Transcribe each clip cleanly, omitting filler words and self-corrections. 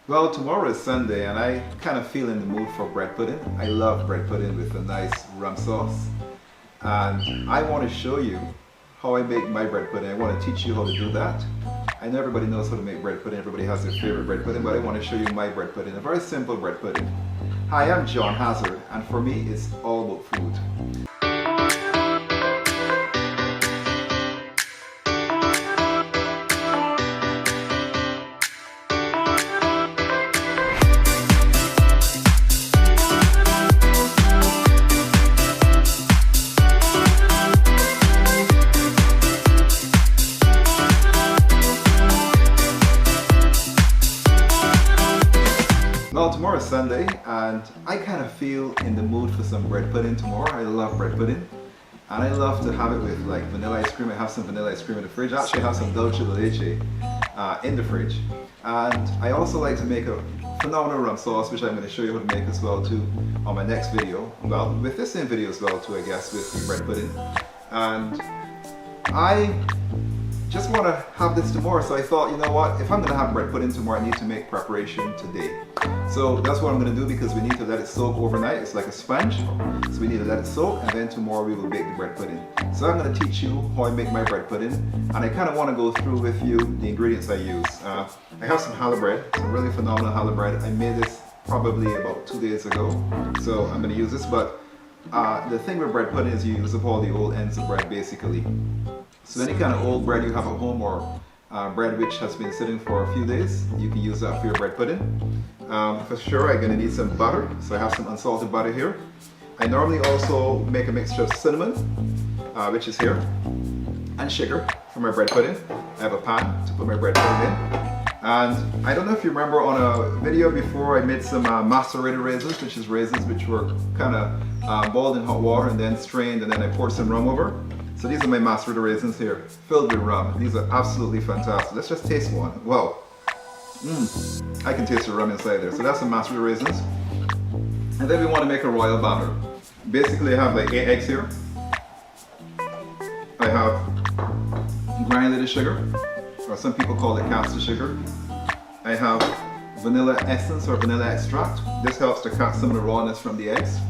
Well, tomorrow is Sunday and I kind of feel in the mood for bread pudding. I love bread pudding with a nice rum sauce. And I want to show you how I make my bread pudding. I want to teach you how to do that. I know everybody knows how to make bread pudding. Everybody has their favorite bread pudding, but I want to show you my bread pudding. A very simple bread pudding. Hi, I'm John Hazzard, and for me, it's all about food. Well, tomorrow is Sunday and I kind of feel in the mood for some bread pudding tomorrow. I love bread pudding and I love to have it with like vanilla ice cream. I have some vanilla ice cream in the fridge. I actually have some dulce de leche in the fridge. And I also like to make a phenomenal rum sauce, which I'm going to show you how to make as well too on my next video. Well, with this same video as well too, I guess, with the bread pudding. And I just want to have this tomorrow, so I thought, you know what, if I'm going to have bread pudding tomorrow, I need to make preparation today. So that's what I'm going to do, because we need to let it soak overnight. It's like a sponge, so we need to let it soak, and then tomorrow we will bake the bread pudding. So I'm going to teach you how I make my bread pudding, and I kind of want to go through with you the ingredients I use. I have some challah bread, some really phenomenal challah bread. I made this probably about 2 days ago, so I'm going to use this. But the thing with bread pudding is you use up all the old ends of bread basically. So any kind of old bread you have at home, or bread which has been sitting for a few days, you can use that for your bread pudding. For sure, I'm going to need some butter, so I have some unsalted butter here. I normally also make a mixture of cinnamon, which is here, and sugar for my bread pudding. I have a pan to put my bread pudding in. And I don't know if you remember, on a video before I made some macerated raisins, which is raisins which were kind of boiled in hot water and then strained, and then I poured some rum over. So these are my macerated raisins here, filled with rum. These are absolutely fantastic. Let's just taste one. Wow. I can taste the rum inside there. So that's some macerated raisins. And then we want to make a royal batter. Basically I have like 8 eggs here. I have granulated sugar, or some people call it caster sugar. I have vanilla essence or vanilla extract. This helps to cut some of the rawness from the eggs,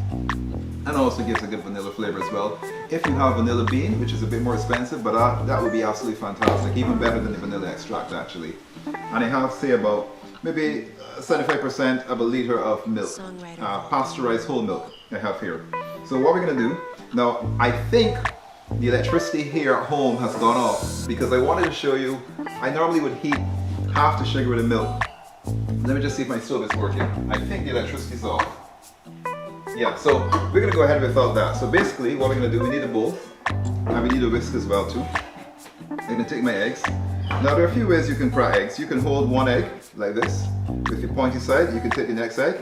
and also gives a good vanilla flavor as well. If you have vanilla bean, which is a bit more expensive, but that would be absolutely fantastic, even better than the vanilla extract actually. And I have, say, about maybe 75% of a liter of milk, pasteurized whole milk I have here. So what we're going to do, now I think the electricity here at home has gone off, because I wanted to show you, I normally would heat half the sugar with the milk. Let me just see if my stove is working. I think the electricity's off. Yeah, so we're going to go ahead without that. So basically what we're going to do, we need a bowl, and we need a whisk as well too. I'm going to take my eggs. Now there are a few ways you can crack eggs. You can hold one egg like this with your pointy side. You can take the next egg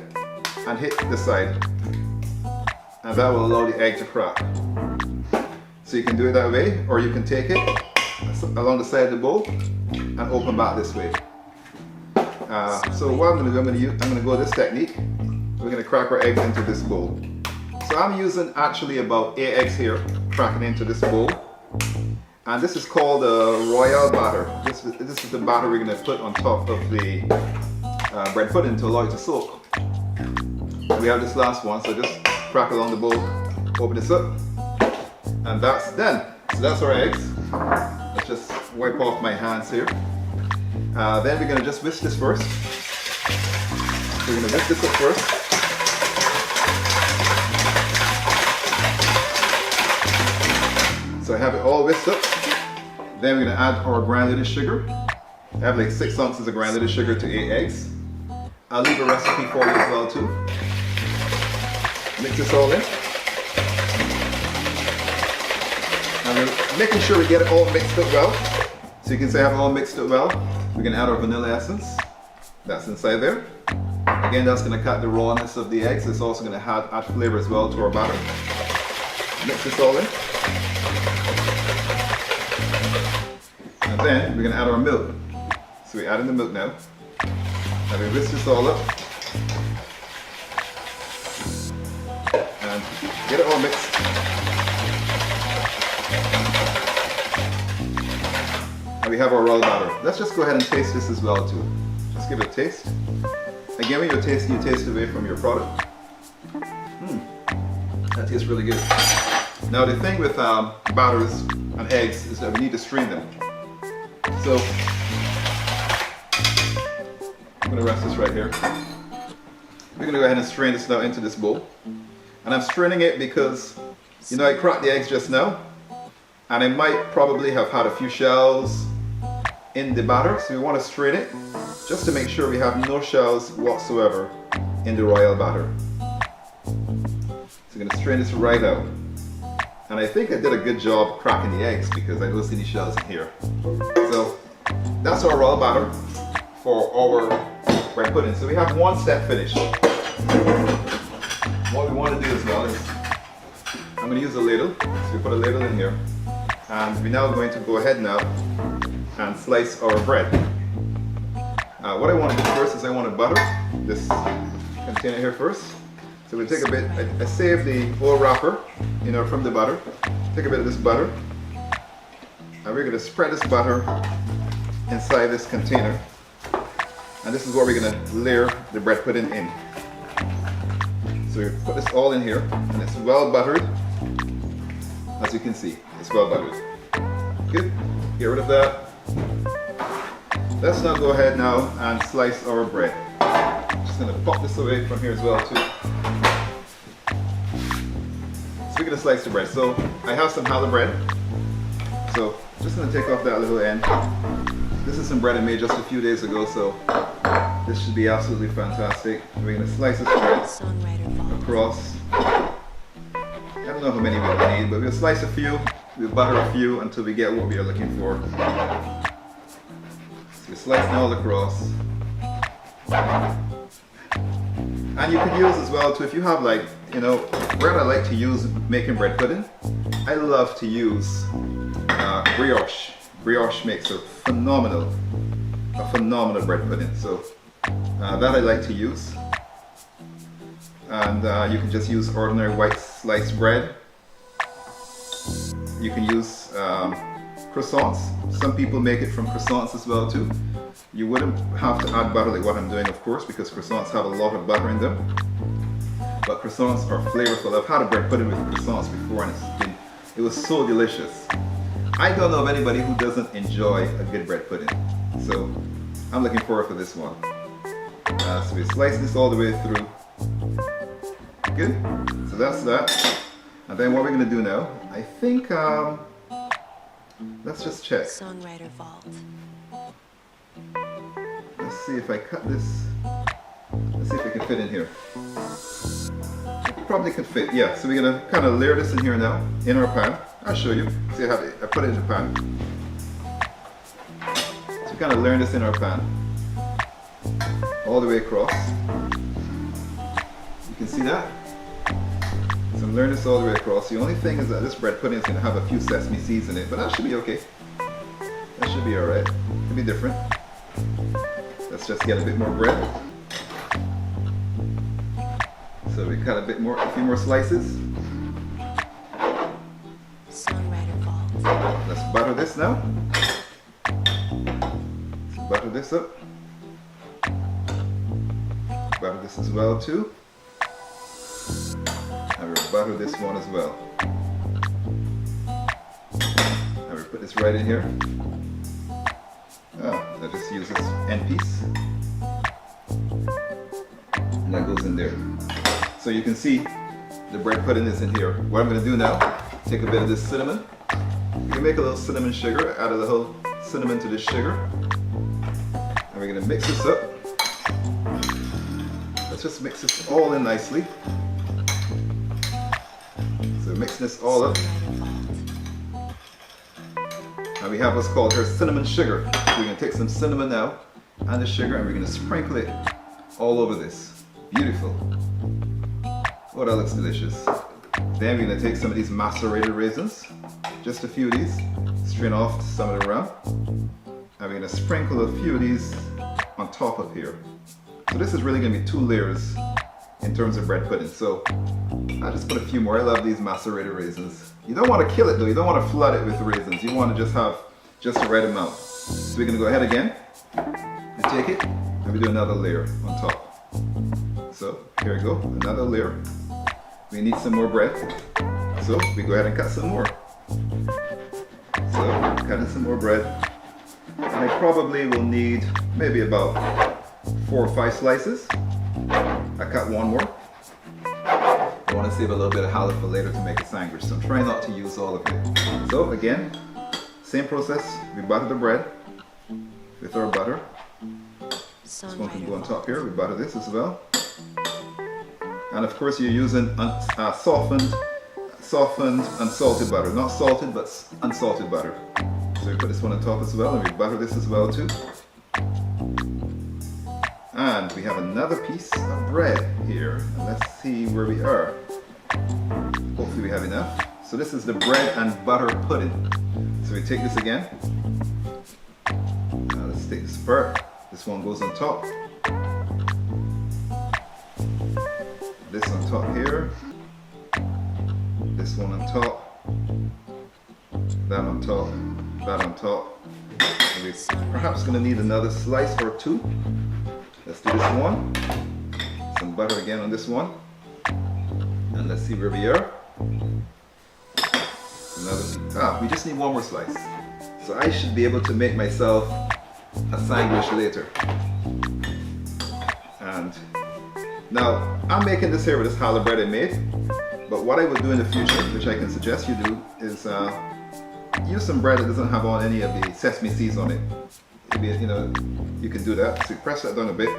and hit the side, and that will allow the egg to crack. So you can do it that way, or you can take it along the side of the bowl and open back this way. So what I'm going to do, I'm going to go this technique. We're going to crack our eggs into this bowl. So I'm using actually about 8 eggs here, cracking into this bowl. And this is called a royal batter. This is the batter we're going to put on top of the bread pudding to allow it to soak. We have this last one, so just crack along the bowl, open this up, and that's done. So that's our eggs. Let's just wipe off my hands here. Then we're going to just whisk this first. So we're going to whisk this up first. So I have it all whisked up. Then we're going to add our granulated sugar. I have like 6 ounces of granulated sugar to 8 eggs. I'll leave a recipe for you as well too. Mix this all in. And we're making sure we get it all mixed up well. So you can say I have it all mixed up well. We're going to add our vanilla essence. That's inside there. Again, that's going to cut the rawness of the eggs. It's also going to add flavor as well to our batter. Mix this all in. And then we're going to add our milk. So we add in the milk now. And we whisk this all up. And get it all mixed. And we have our royal batter. Let's just go ahead and taste this as well too. Just give it a taste. Again, when you taste away from your product. That tastes really good. Now the thing with batters and eggs is that we need to strain them. So I'm going to rest this right here. We're going to go ahead and strain this now into this bowl. And I'm straining it because, you know, I cracked the eggs just now. And I might probably have had a few shells in the batter. So we want to strain it just to make sure we have no shells whatsoever in the royal batter. So I'm going to strain this right out. And I think I did a good job cracking the eggs because I don't see any shells in here. So that's our royal batter for our bread pudding. So we have one step finished. What we want to do as well is, I'm going to use a ladle. So we put a ladle in here. And we're now going to go ahead now and slice our bread. What I want to do first is I want to butter this container here first. So we take a bit, I save the whole wrapper, you know, from the butter. Take a bit of this butter. And we're going to spread this butter inside this container. And this is what we're going to layer the bread pudding in. So we put this all in here, and it's well buttered. As you can see, it's well buttered. Good, get rid of that. Let's now go ahead now and slice our bread. Just going to pop this away from here as well too. So we're going to slice the bread. So I have some challah bread. So just going to take off that little end. This is some bread I made just a few days ago, so this should be absolutely fantastic. We're going to slice this bread across. I don't know how many we'll need, but we'll slice a few, we'll butter a few until we get what we are looking for. So we're slicing all across. And you can use as well too, if you have like, you know, bread I like to use making bread pudding. I love to use brioche. Brioche makes a phenomenal bread pudding. So that I like to use. And you can just use ordinary white sliced bread. You can use croissants. Some people make it from croissants as well too. You wouldn't have to add butter like what I'm doing, of course, because croissants have a lot of butter in them. But croissants are flavorful. I've had a bread pudding with croissants before, and it was so delicious. I don't know of anybody who doesn't enjoy a good bread pudding. So I'm looking forward to this one. So we slice this all the way through. Good. So that's that. And then what we're going to do now, I think, let's just check. Songwriter Vault. Let's see if I cut this. Let's see if it can fit in here. It probably can fit, yeah. So we're going to kind of layer this in here now, in our pan. I'll show you. See how I put it in the pan. So we kind of layer this in our pan. All the way across. You can see that? So I'm layering this all the way across. The only thing is that this bread pudding is going to have a few sesame seeds in it, but that should be okay. That should be alright. It'll be different. Let's just get a bit more bread. So we cut a few more slices. Songwriter Vault. Let's butter this now. Let's butter this up. Butter this as well too. And we'll butter this one as well. And we'll put this right in here. I'll just use this end piece. And that goes in there. So you can see the bread pudding is in here. What I'm going to do now, take a bit of this cinnamon. You can make a little cinnamon sugar, add a little cinnamon to this sugar. And we're going to mix this up. Let's just mix this all in nicely. So mix this all up. And we have what's called here cinnamon sugar. So we're going to take some cinnamon now and the sugar, and we're going to sprinkle it all over this. Beautiful. Oh, that looks delicious. Then we're going to take some of these macerated raisins, just a few of these, strain off some of the rum, and we're going to sprinkle a few of these on top of here. So this is really going to be 2 layers in terms of bread pudding. So I'll just put a few more. I love these macerated raisins. You don't want to kill it though. You don't want to flood it with raisins. You want to just have just the right amount. So we're going to go ahead again and take it, and we do another layer on top. So here we go, another layer. We need some more bread, so we go ahead and cut some more. So cutting some more bread, and I probably will need maybe about 4 or 5 slices. I cut one more. I want to save a little bit of halibut for later to make a sandwich, so I'm trying not to use all of it. So again, same process. We butter the bread with our butter. This one can go on top here. We butter this as well. And of course you're using softened unsalted butter. Not salted, but unsalted butter. So we put this one on top as well, and we butter this as well too. And we have another piece of bread here. And let's see where we are. Hopefully we have enough. So this is the bread and butter pudding. So we take this again. Now let's take this part. This one goes on top. This on top here. This one on top. That on top. That on top. And we're perhaps going to need another slice or 2. Let's do this one. Some butter again on this one. And let's see where we are. We just need one more slice. So I should be able to make myself a sandwich later. And now I'm making this here with this challah bread I made. But what I would do in the future, which I can suggest you do, is use some bread that doesn't have on any of the sesame seeds on it. You can do that. So you press that down a bit.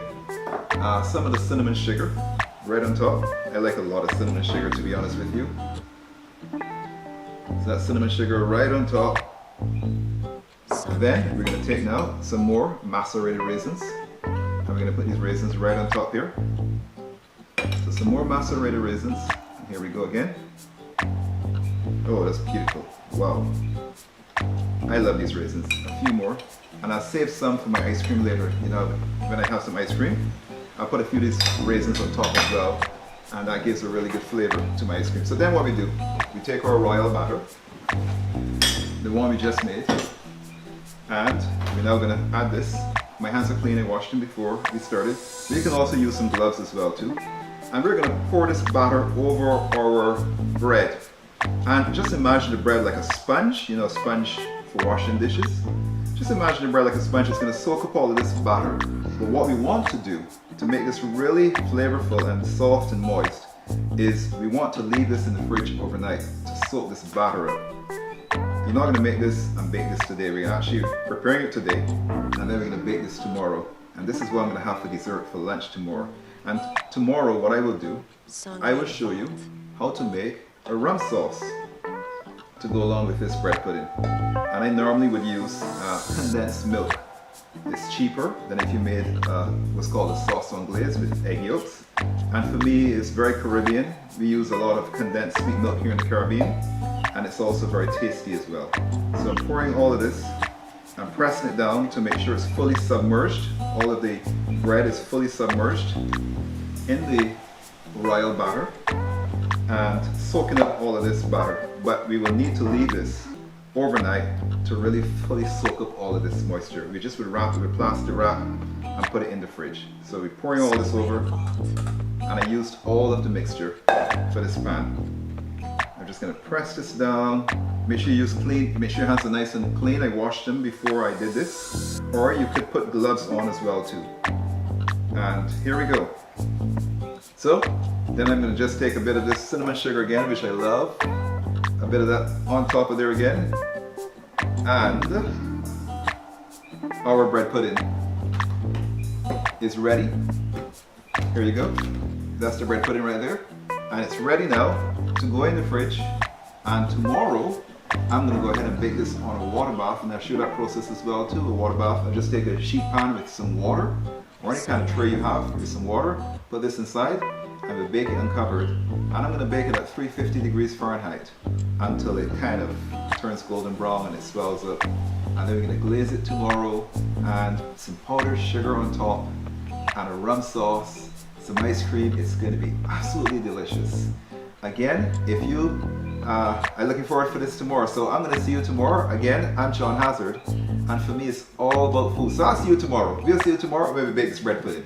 Some of the cinnamon sugar right on top. I like a lot of cinnamon sugar, to be honest with you. So that cinnamon sugar right on top. Then we're going to take now some more macerated raisins. And we're going to put these raisins right on top here. So some more macerated raisins. And here we go again. Oh, that's beautiful. Wow. I love these raisins. A few more. And I'll save some for my ice cream later. When I have some ice cream, I'll put a few of these raisins on top as well. And that gives a really good flavor to my ice cream. So then what we do, we take our royal batter, the one we just made, and we're now going to add this. My hands are clean, I washed them before we started. You can also use some gloves as well too. And we're going to pour this batter over our bread. And just imagine the bread like a sponge, a sponge for washing dishes. Just imagine the bread like a sponge. It's going to soak up all of this batter. But what we want to do to make this really flavorful and soft and moist is we want to leave this in the fridge overnight to soak this batter up. You're not going to make this and bake this today. We're actually preparing it today, and then we're going to bake this tomorrow. And this is what I'm going to have for dessert for lunch tomorrow. And tomorrow what I will do, I will show you how to make a rum sauce to go along with this bread pudding. And I normally would use condensed milk. It's cheaper than if you made what's called a sauce on glaze with egg yolks. And for me, it's very Caribbean. We use a lot of condensed sweet milk here in the Caribbean, and it's also very tasty as well. So I'm pouring all of this. I'm pressing it down to make sure it's fully submerged. All of the bread is fully submerged in the royal batter and soaking up all of this batter. But we will need to leave this overnight to really fully soak up all of this moisture. We just would wrap it with plastic wrap and put it in the fridge. So we're pouring all this over, and I used all of the mixture for this pan. I'm just going to press this down. Make sure you use clean, make sure your hands are nice and clean. I washed them before I did this. Or you could put gloves on as well too. And here we go. So then I'm going to just take a bit of this cinnamon sugar again, which I love. A bit of that on top of there again. And our bread pudding is ready. Here you go. That's the bread pudding right there. And it's ready now to go in the fridge. And tomorrow, I'm going to go ahead and bake this on a water bath. And I'll show that process as well too, a water bath. I'll just take a sheet pan with some water, or any kind of tray you have with some water. Put this inside, and we'll bake it uncovered. And I'm going to bake it at 350 degrees Fahrenheit until it kind of turns golden brown and it swells up. And then we're going to glaze it tomorrow, and some powdered sugar on top, and a rum sauce, some ice cream. It's going to be absolutely delicious. Again, if you are looking forward for this tomorrow, so I'm going to see you tomorrow. Again, I'm John Hazzard, and for me it's all about food. So I'll see you tomorrow. We'll see you tomorrow when we bake this bread pudding.